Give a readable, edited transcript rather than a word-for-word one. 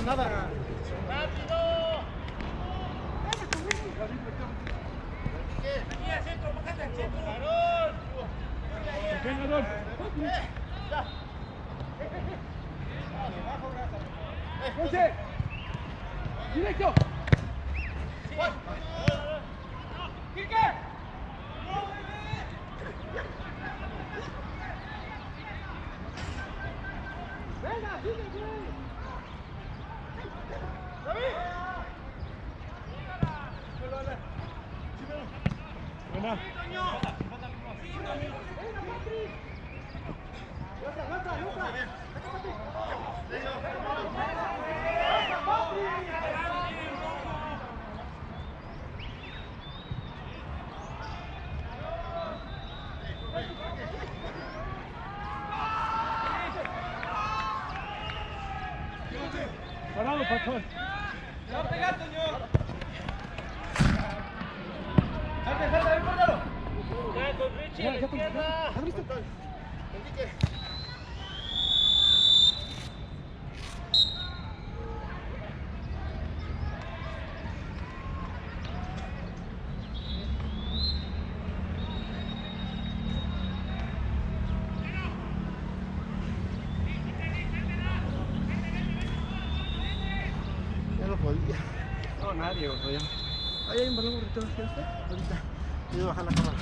Nada, nada. ¡Rápido! Aquí al centro, bájate al centro. ¡Varón! Pequeño, Adolfo. ¡José! ¡Directo! ¡Quique! ¡Venga, sigue, güey! Buena. Parado, Pachón. ¡No pegas, señor! ¡Salte, salte, ven, córtalo! Ya, con Richie a la izquierda. ¿Has visto? Ya no podía. No, nadie, güey. Ahí hay un balón burrito, ¿sí? Ahorita. Voy a bajar la cámara.